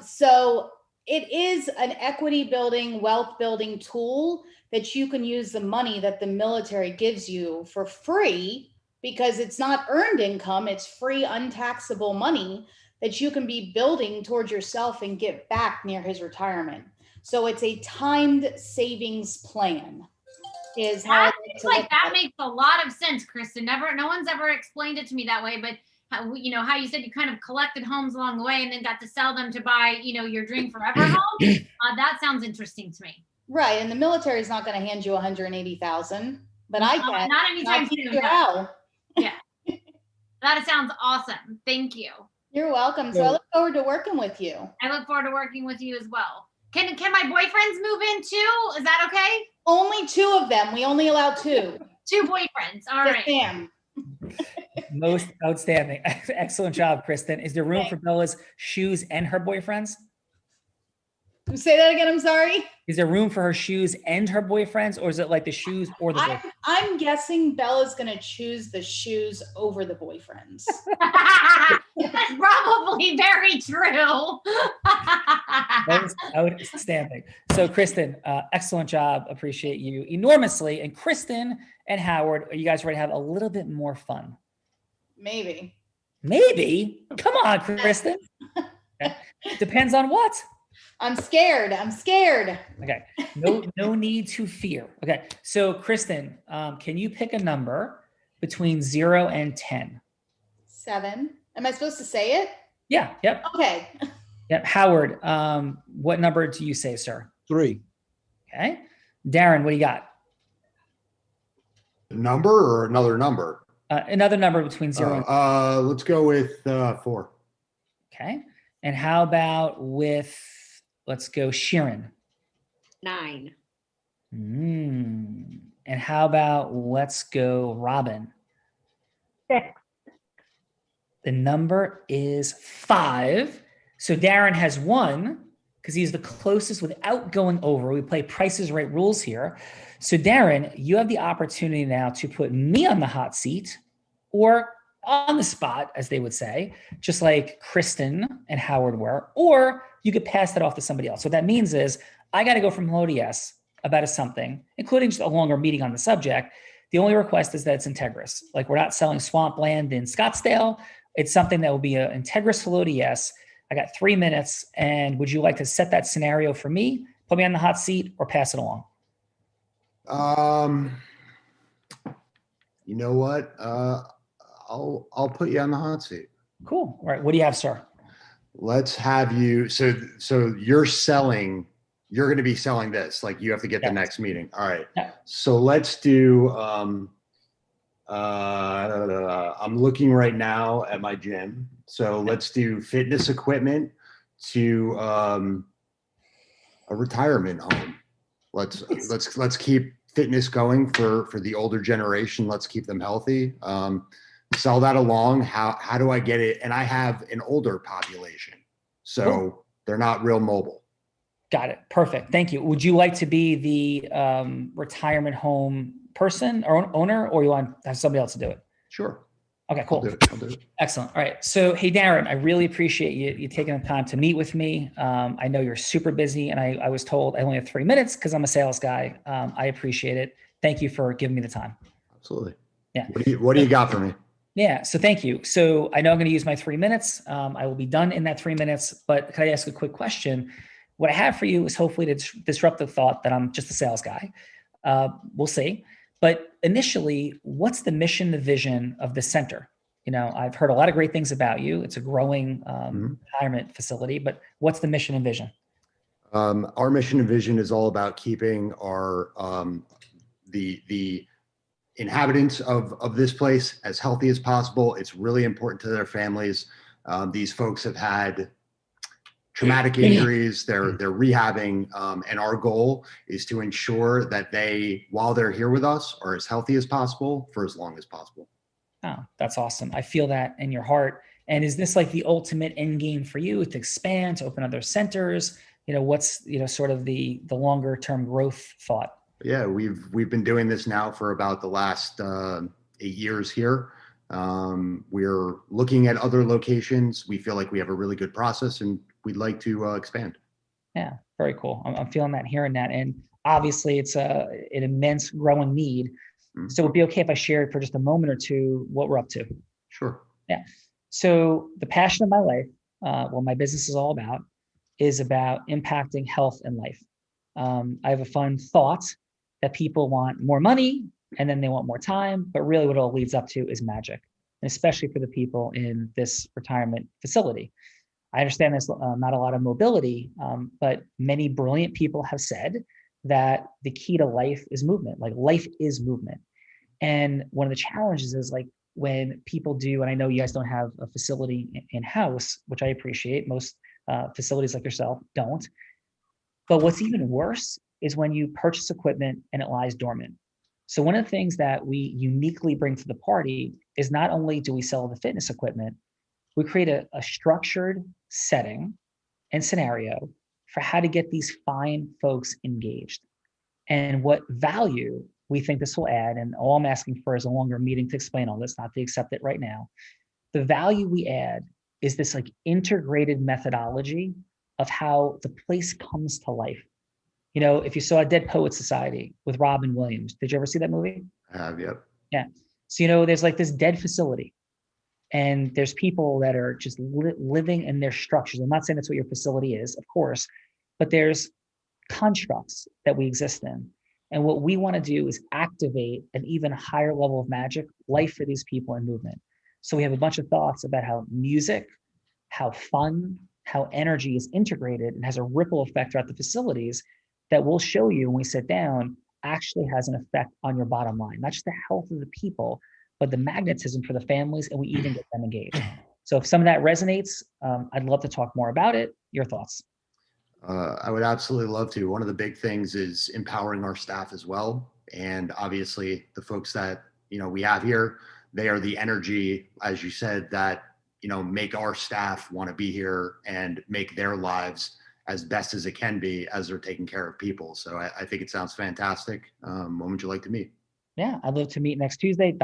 So it is an equity building, wealth building tool that you can use the money that the military gives you for free, because it's not earned income, it's free untaxable money that you can be building towards yourself and get back near his retirement. So it's a timed savings plan. Is how
that makes a lot of sense, Kristen. No one's ever explained it to me that way, but how you said you kind of collected homes along the way and then got to sell them to buy, your dream forever home. That sounds interesting to me.
Right, and the military is not going to hand you $180,000, but I can.
Not anytime soon. Yeah, that sounds awesome. Thank you.
You're welcome. So I look forward to working with you.
I look forward to working with you as well. Can my boyfriends move in too? Is that okay?
Only 2 of them. We only allow 2.
2 boyfriends. All right.
Ma'am.
Most outstanding. Excellent job, Kristen. Is there room for Bella's shoes and her boyfriends?
Say that again. I'm sorry.
Is there room for her shoes and her boyfriends, or is it like the shoes or the boyfriends?
I'm guessing Bella's going to choose the shoes over the boyfriends.
That's probably very true.
That's outstanding. So, Kristen, excellent job. Appreciate you enormously. And Kristen and Howard, are you guys ready to have a little bit more fun?
Maybe.
Maybe? Come on, Kristen. Okay. Depends on what?
I'm scared.
Okay. No need to fear. Okay. So, Kristen, can you pick a number between 0 and 10?
7. Am I supposed to say it?
Yeah. Yep.
Okay.
Yep. Howard, what number do you say, sir?
3.
Okay. Darren, what do you got?
A number or another number?
Another number between 0 and
let's go with 4.
Okay. And how about with, let's go Sheeran?
9.
And how about, let's go Robin?
6.
The number is 5. So Darren has won because he's the closest without going over. We play Price is Right rules here. So Darren, you have the opportunity now to put me on the hot seat, or on the spot, as they would say, just like Kristen and Howard were, or you could pass that off to somebody else. So what that means is I got to go from hello to yes about something, including just a longer meeting on the subject. The only request is that it's integrous. Like, we're not selling swampland in Scottsdale. It's something that will be an integrous hello to yes. I got 3 minutes, and would you like to set that scenario for me, put me on the hot seat, or pass it along?
You know what? I'll put you on the hot seat.
Cool. All right. What do you have, sir?
Let's have you. So you're going to be selling this. Like, you have to get the next meeting. All right.
Yeah.
So let's do. I'm looking right now at my gym. So let's do fitness equipment to a retirement home. Let's keep fitness going for the older generation. Let's keep them healthy. Sell that along. How do I get it? And I have an older population, so they're not real mobile.
Got it. Perfect. Thank you. Would you like to be the retirement home person or owner, or you want to have somebody else to do it?
Sure.
Okay, cool.
I'll do it.
Excellent. All right. So, hey, Darren, I really appreciate you taking the time to meet with me. I know you're super busy, and I was told I only have 3 minutes because I'm a sales guy. I appreciate it. Thank you for giving me the time.
Absolutely.
Yeah.
What do you got for me?
Yeah. So thank you. So I know I'm going to use my 3 minutes. I will be done in that 3 minutes, but can I ask a quick question? What I have for you is hopefully to disrupt the thought that I'm just a sales guy. We'll see. But initially, what's the mission, the vision of the center? You know, I've heard a lot of great things about you. It's a growing retirement facility, but what's the mission and vision?
Our mission and vision is all about keeping our the inhabitants of this place as healthy as possible. It's really important to their families. These folks have had traumatic injuries, they're rehabbing, and our goal is to ensure that they, while they're here with us, are as healthy as possible for as long as possible.
Oh, that's awesome. I feel that in your heart. And is this like the ultimate end game for you to expand, to open other centers? You know, what's, you know, sort of the longer term growth thought?
Yeah, we've been doing this now for about the last 8 years here. We're looking at other locations. We feel like we have a really good process, and we'd like to expand.
Yeah, very cool. I'm feeling that, hearing that, and obviously it's an immense growing need. So it'd be okay if I shared for just a moment or two what we're up to.
Sure.
Yeah. So the passion of my life, what my business is all about, is about impacting health and life. I have a fun thought that people want more money and then they want more time, but really what it all leads up to is magic, and especially for the people in this retirement facility. I understand there's not a lot of mobility, but many brilliant people have said that the key to life is movement. Like, life is movement. And one of the challenges is, like, when people do, and I know you guys don't have a facility in-house, which I appreciate, most facilities like yourself don't. But what's even worse is when you purchase equipment and it lies dormant. So one of the things that we uniquely bring to the party is not only do we sell the fitness equipment, we create a structured setting and scenario for how to get these fine folks engaged. And what value we think this will add, and all I'm asking for is a longer meeting to explain all this, not to accept it right now. The value we add is this like integrated methodology of how the place comes to life. You know, if you saw Dead Poet Society with Robin Williams, did you ever see that movie?
I have, yep.
Yeah. So, you know, there's like this dead facility, and there's people that are just living in their structures. I'm not saying that's what your facility is, of course, but there's constructs that we exist in. And what we want to do is activate an even higher level of magic, life for these people, and movement. So we have a bunch of thoughts about how music, how fun, how energy is integrated and has a ripple effect throughout the facilities that we'll show you when we sit down actually has an effect on your bottom line, not just the health of the people, but the magnetism for the families, and we even get them engaged. So if some of that resonates, I'd love to talk more about it. Your thoughts?
I would absolutely love to. One of the big things is empowering our staff as well. And obviously the folks that, you know, we have here, they are the energy, as you said, that, you know, make our staff want to be here and make their lives as best as it can be as they're taking care of people. So I think it sounds fantastic. When would you like to meet?
Yeah, I'd love to meet next Tuesday, ...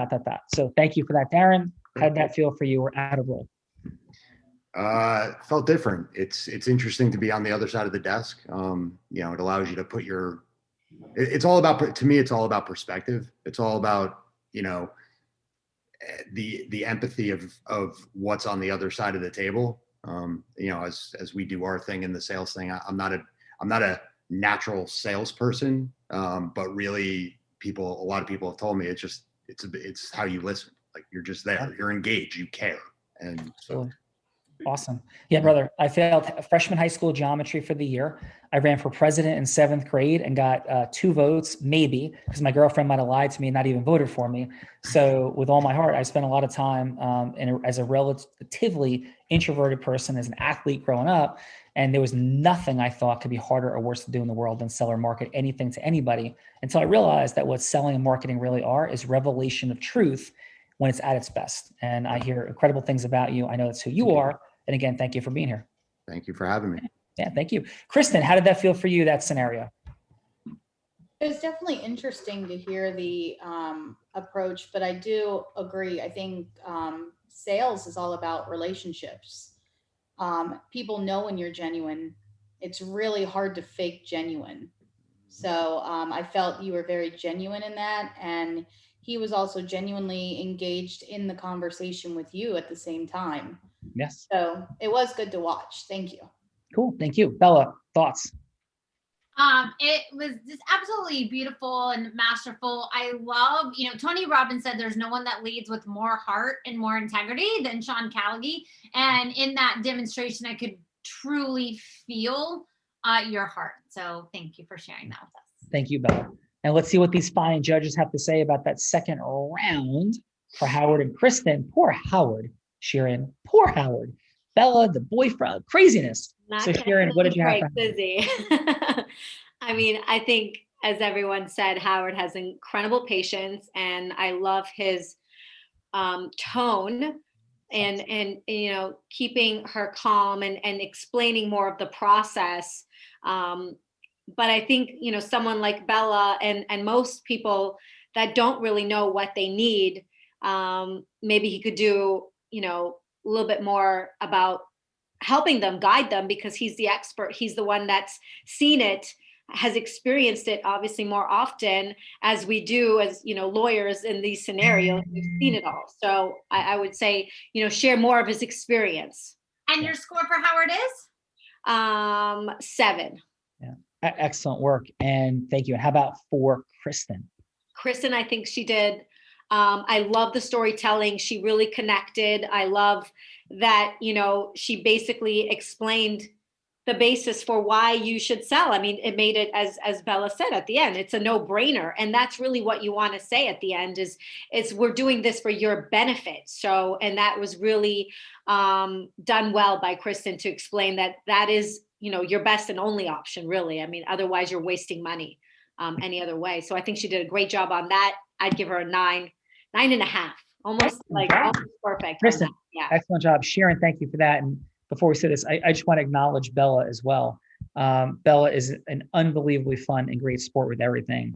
So thank you for that, Darren. How did that feel for you? We're out of roll.
Felt different. It's interesting to be on the other side of the desk. You know, it allows you to put your, it's all about, to me, it's all about perspective. It's all about, you know, the empathy of what's on the other side of the table. You know, as we do our thing in the sales thing, I'm not a natural salesperson, but really a lot of people have told me it's how you listen. Like, you're just there, you're engaged, you care. And so.
Awesome. Yeah, brother. I failed freshman high school geometry for the year. I ran for president in 7th grade and got 2 votes, maybe, because my girlfriend might have lied to me and not even voted for me. So with all my heart, I spent a lot of time as a relatively introverted person, as an athlete growing up. And there was nothing I thought could be harder or worse to do in the world than sell or market anything to anybody, until I realized that what selling and marketing really are is revelation of truth when it's at its best. And I hear incredible things about you. I know that's who you are. And again, thank you for being here.
Thank you for having me.
Yeah, thank you. Kristen, how did that feel for you, that scenario?
It was definitely interesting to hear the approach, but I do agree. I think sales is all about relationships. People know when you're genuine. It's really hard to fake genuine. So I felt you were very genuine in that. And he was also genuinely engaged in the conversation with you at the same time.
Yes.
So it was good to watch. Thank you.
Cool. Thank you. Bella, thoughts?
It was just absolutely beautiful and masterful. I love, Tony Robbins said there's no one that leads with more heart and more integrity than Sean Callaghy. And in that demonstration, I could truly feel your heart. So thank you for sharing that with us.
Thank you, Bella. And let's see what these fine judges have to say about that second round for Howard and Kristen. Poor Howard, Sharon. Poor Howard. Bella, the boyfriend, craziness. So Sharon, what did you have?
Busy. I mean, I think, as everyone said, Howard has incredible patience, and I love his tone and keeping her calm and explaining more of the process. But I think, someone like Bella and most people that don't really know what they need, maybe he could do, a little bit more about helping them, guide them, because he's the expert. He's the one that's seen it, has experienced it obviously more often as we do as, lawyers in these scenarios. We've seen it all. So I would say, share more of his experience.
And your score for Howard is?
7.
Yeah. Excellent work. And thank you. And how about for Kristen?
Kristen, I think she did. I love the storytelling. She really connected. I love that, she basically explained the basis for why you should sell. I mean, it made it, as Bella said at the end, it's a no-brainer. And that's really what you want to say at the end is we're doing this for your benefit. So, and that was really done well by Kristen to explain that is, your best and only option, really. I mean, otherwise you're wasting money any other way. So I think she did a great job on that. I'd give her a 9.5, almost perfect.
Kristen,
yeah.
Excellent job. Sharon, thank you for that. And before we say this, I just want to acknowledge Bella as well. Bella is an unbelievably fun and great sport with everything.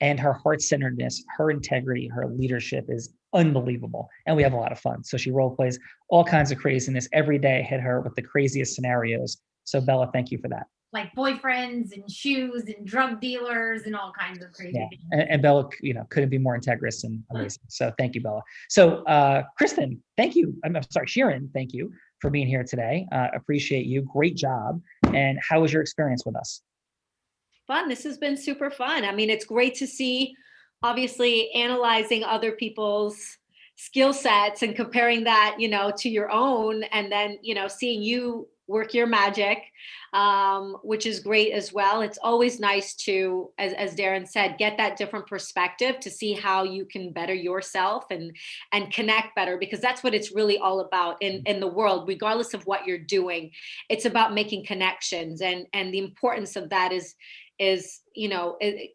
And her heart-centeredness, her integrity, her leadership is unbelievable. And we have a lot of fun. So she role plays all kinds of craziness. Every day I hit her with the craziest scenarios. So Bella, thank you for that.
Like boyfriends and shoes and drug dealers and all kinds of crazy things.
And Bella, couldn't be more integrous and amazing. So thank you, Bella. So Kristen, thank you. I'm sorry, Sharon, thank you for being here today. Appreciate you. Great job. And how was your experience with us?
Fun. This has been super fun. I mean, it's great to see, obviously, analyzing other people's skill sets and comparing that, to your own, and then, seeing you work your magic, which is great as well. It's always nice to, as Darren said, get that different perspective to see how you can better yourself and connect better, because that's what it's really all about in the world, regardless of what you're doing. It's about making connections, and the importance of that is it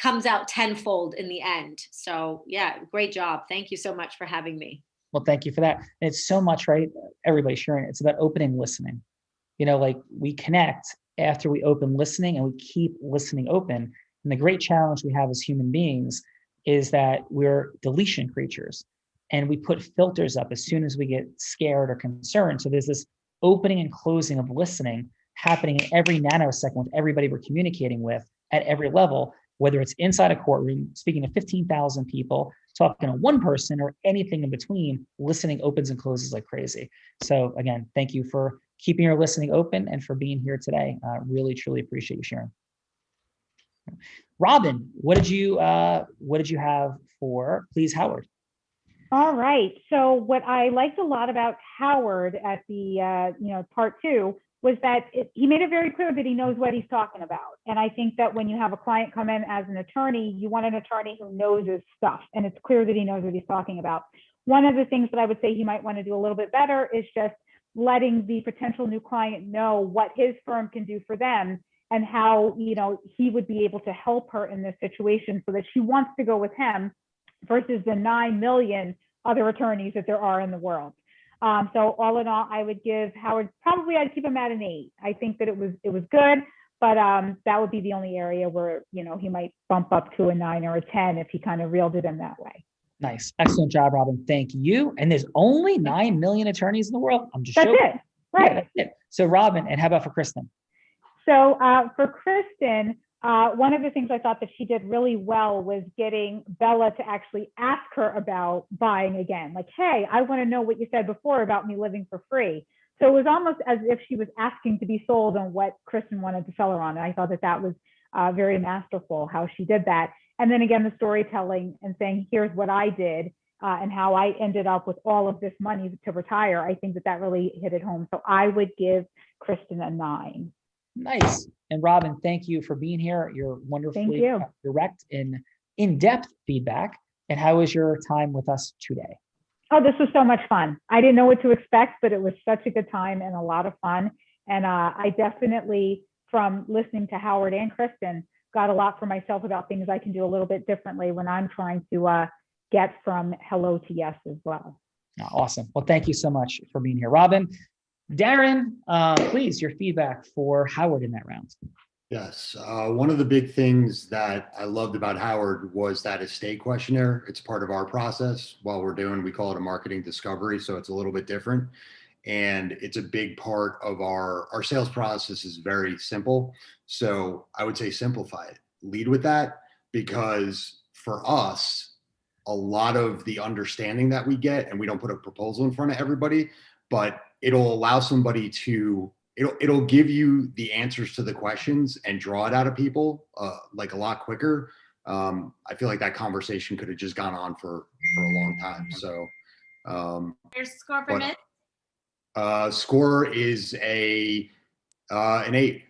comes out tenfold in the end. So yeah, great job. Thank you so much for having me.
Well, thank you for that. And it's so much, right? Everybody sharing. It's about opening listening. Like we connect after we open listening, and we keep listening open. And the great challenge we have as human beings is that we're deletion creatures, and we put filters up as soon as we get scared or concerned. So there's this opening and closing of listening happening in every nanosecond with everybody we're communicating with at every level, whether it's inside a courtroom, speaking to 15,000 people, talking to one person, or anything in between. Listening opens and closes like crazy. So again, thank you for keeping your listening open and for being here today. Really, truly appreciate you sharing. Robin, what did you have for Please Howard?
All right. So what I liked a lot about Howard at the part 2 was that he made it very clear that he knows what he's talking about. And I think that when you have a client come in as an attorney, you want an attorney who knows his stuff, and it's clear that he knows what he's talking about. One of the things that I would say he might want to do a little bit better is just letting the potential new client know what his firm can do for them, and how he would be able to help her in this situation, so that she wants to go with him versus the 9 million other attorneys that there are in the world. So all in all, I would give Howard, I'd keep him at an 8. I think that it was good, but that would be the only area where, he might bump up to a 9 or a 10 if he kind of reeled it in that way.
Nice. Excellent job, Robin. Thank you. And there's only 9 million attorneys in the world. I'm just joking.
That's it. Right.
Yeah, that's it. So Robin, and how about for Kristen?
So for Kristen, one of the things I thought that she did really well was getting Bella to actually ask her about buying again. Like, hey, I want to know what you said before about me living for free. So it was almost as if she was asking to be sold on what Kristen wanted to sell her on. And I thought that that was very masterful how she did that. And then again, the storytelling and saying, here's what I did and how I ended up with all of this money to retire. I think that that really hit it home. So I would give Kristen a 9.
Nice. And Robin, thank you for being here. You're wonderfully direct and in-depth feedback. And how was your time with us today?
Oh, this was so much fun. I didn't know what to expect, but it was such a good time and a lot of fun. And I definitely, from listening to Howard and Kristen, got a lot for myself about things I can do a little bit differently when I'm trying to get from hello to yes as well.
Awesome. Well, thank you so much for being here, Robin. Darren, please, your feedback for Howard in that round.
Yes. One of the big things that I loved about Howard was that estate questionnaire. It's part of our process while we're doing, we call it a marketing discovery. So it's a little bit different. And it's a big part of our sales process is very simple. So I would say simplify it. Lead with that, because for us, a lot of the understanding that we get, and we don't put a proposal in front of everybody, but it'll allow somebody to, it'll give you the answers to the questions and draw it out of people like a lot quicker. I feel like that conversation could have just gone on for a long time. So
There's score for Miss.
Score is an 8,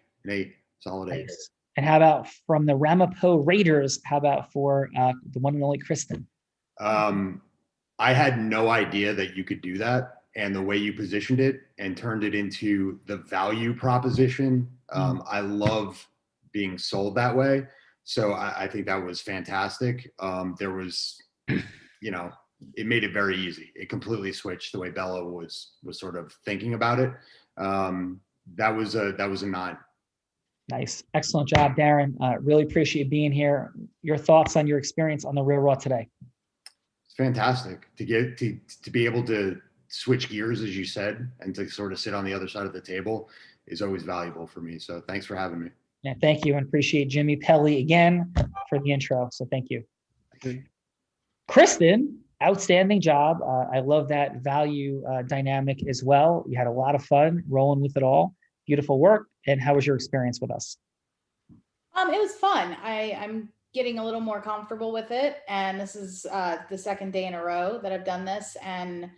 solid 8.
Nice. And how about from the Ramapo Raiders? How about for the one and only Kristen?
I had no idea that you could do that. And the way you positioned it and turned it into the value proposition. I love being sold that way. So I think that was fantastic. There was, it made it very easy. It completely switched the way Bella was sort of thinking about it. That was a 9.
Nice. Excellent job, Darren. Really appreciate being here. Your thoughts on your experience on the Real Raw today?
It's fantastic to get to be able to switch gears, as you said, and to sort of sit on the other side of the table is always valuable for me. So thanks for having me.
Yeah, thank you. And appreciate Jimmy Pelly again for the intro. So thank you. Kristen, outstanding job. I love that value dynamic as well. You had a lot of fun rolling with it all. Beautiful work. And how was your experience with us?
It was fun. I'm getting a little more comfortable with it. And this is the second day in a row that I've done this. And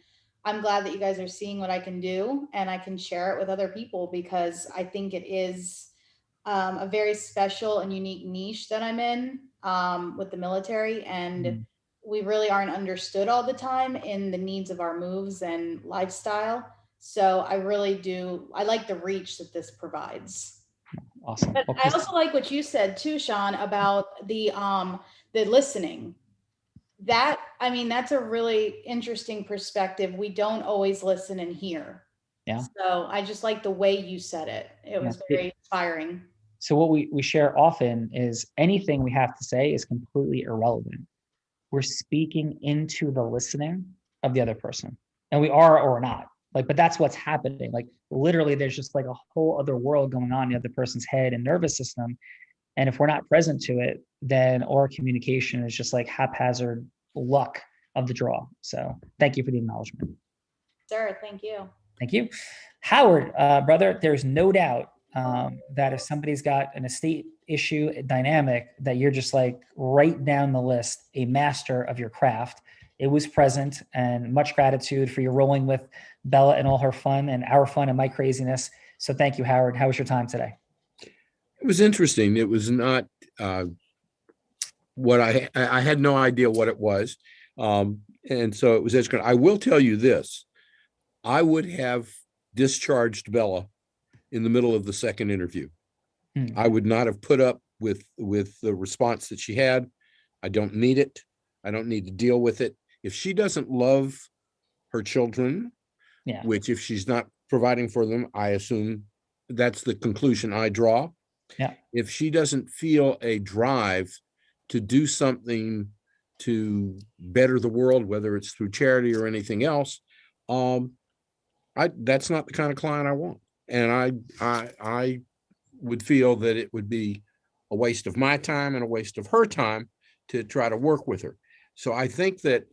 I'm glad that you guys are seeing what I can do and I can share it with other people, because I think it is a very special and unique niche that I'm in with the military. And we really aren't understood all the time in the needs of our moves and lifestyle. So I really do. I like the reach that this provides.
Awesome.
But I also like what you said too, Sean, about the listening. That's a really interesting perspective. We don't always listen and hear.
Yeah.
So I just like the way you said it. It was very inspiring.
So what we share often is anything we have to say is completely irrelevant. We're speaking into the listening of the other person, and we are or not. But that's what's happening. Like literally, there's just like a whole other world going on in the other person's head and nervous system. And if we're not present to it, then our communication is just like haphazard luck of the draw. So thank you for the acknowledgement.
Sir, thank you.
Thank you. Howard, brother, there's no doubt that if somebody's got an estate issue dynamic, that you're just like right down the list, a master of your craft. It was present, and much gratitude for your rolling with Bella and all her fun and our fun and my craziness. So thank you, Howard. How was your time today?
It was interesting. It was not what I had no idea what it was. And so it was interesting. I will tell you this. I would have discharged Bella in the middle of the second interview. I would not have put up with the response that she had. I don't need it. I don't need to deal with it. If she doesn't love her children, which if she's not providing for them, I assume that's the conclusion I draw.
Yeah.
If she doesn't feel a drive to do something to better the world, whether it's through charity or anything else, that's not the kind of client I want. And I would feel that it would be a waste of my time and a waste of her time to try to work with her. So I think that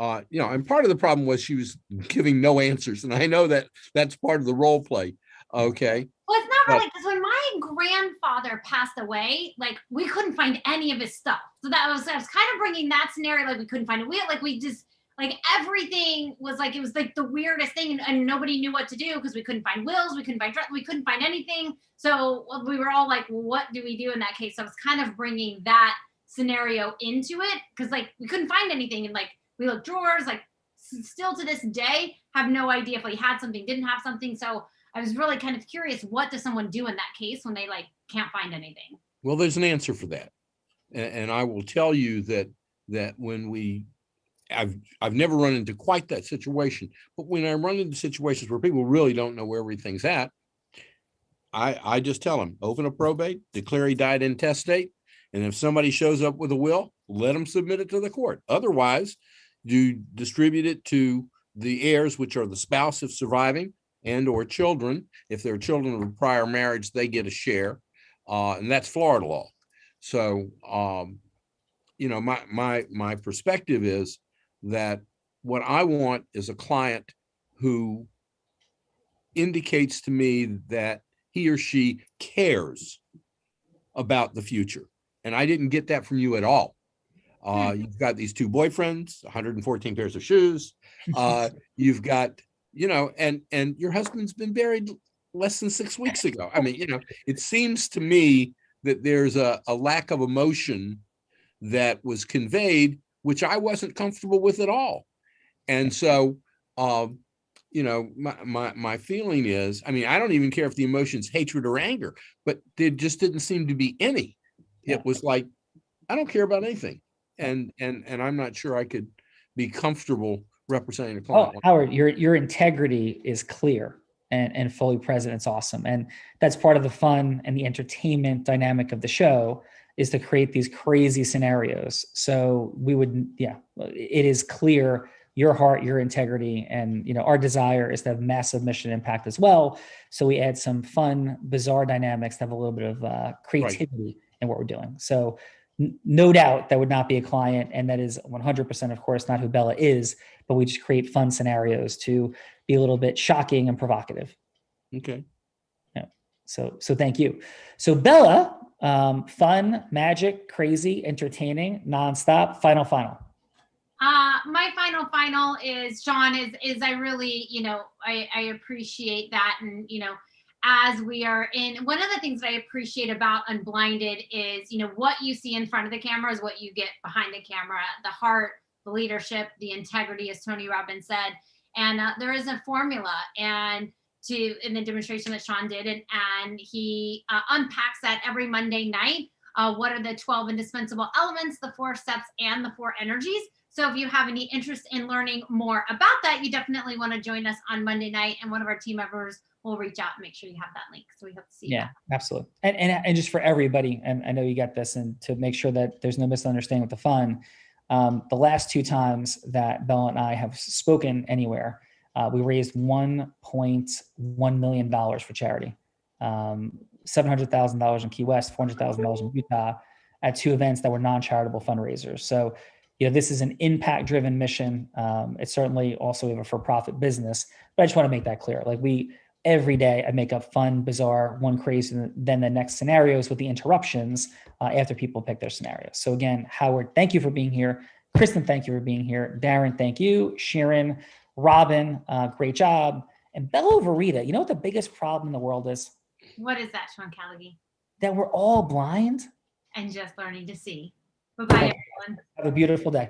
and part of the problem was she was giving no answers. And I know that that's part of the role play. Okay.
Well, it's not really, because when my grandfather passed away, like we couldn't find any of his stuff. So I was kind of bringing that scenario, like we couldn't find a wheel, like we just, like everything was like, it was like the weirdest thing, and nobody knew what to do because we couldn't find wills, we couldn't find anything. So we were all like, well, what do we do in that case? So I was kind of bringing that scenario into it, because like we couldn't find anything, and like we looked drawers, like still to this day have no idea if we had something, didn't have something. So I was really kind of curious, what does someone do in that case when they like can't find anything?
Well, there's an answer for that. And I will tell you that when I've never run into quite that situation, but when I run into situations where people really don't know where everything's at, I just tell them, open a probate, declare he died intestate. And if somebody shows up with a will, let them submit it to the court. Otherwise, you distribute it to the heirs, which are the spouse if surviving, and or children. If they're children of a prior marriage, they get a share. And that's Florida law. So, my perspective is that what I want is a client who indicates to me that he or she cares about the future. And I didn't get that from you at all. You've got these 2 boyfriends, 114 pairs of shoes. You've got, and your husband's been buried less than 6 weeks ago. I mean, it seems to me that there's a lack of emotion that was conveyed, which I wasn't comfortable with at all. And so, my feeling is, I mean, I don't even care if the emotion's hatred or anger, but there just didn't seem to be any. It was like, I don't care about anything. And I'm not sure I could be comfortable representing a client.
Oh, Howard, your integrity is clear and fully present. It's awesome. And that's part of the fun and the entertainment dynamic of the show, is to create these crazy scenarios. So it is clear your heart, your integrity, and our desire is to have massive mission impact as well. So we add some fun, bizarre dynamics to have a little bit of creativity in what we're doing. So no doubt that would not be a client, and that is 100%, of course, not who Bella is, but we just create fun scenarios to be a little bit shocking and provocative.
Okay.
Yeah. So thank you. So Bella, fun, magic, crazy, entertaining, nonstop. Final.
My final is, Sean, is I really, I appreciate that. And, as we are in, one of the things that I appreciate about Unblinded is, what you see in front of the camera is what you get behind the camera, the heart, the leadership, the integrity, as Tony Robbins said. And there is a formula in the demonstration that Sean did. And he unpacks that every Monday night. What are the 12 indispensable elements, the 4 steps, and the 4 energies? So if you have any interest in learning more about that, you definitely want to join us on Monday night, and one of our team members will reach out and make sure you have that link. So we hope to see you.
Yeah, absolutely. And just for everybody, and I know you got this, and to make sure that there's no misunderstanding with the fun, the last 2 times that Bella and I have spoken anywhere, we raised $1.1 million for charity, $700,000 in Key West, $400,000 in Utah, at 2 events that were non-charitable fundraisers. So, this is an impact-driven mission. It's certainly also we have a for-profit business, but I just want to make that clear. Like every day I make up fun, bizarre, one crazy, and then the next scenarios with the interruptions after people pick their scenarios. So again, Howard, thank you for being here. Kristen, thank you for being here. Darren, thank you. Sharon, Robin, great job. And Bella Verita, you know what the biggest problem in the world is?
What is that, Sean Callaghan?
That we're all blind.
And just learning to see. Bye-bye, everyone.
Have a beautiful day.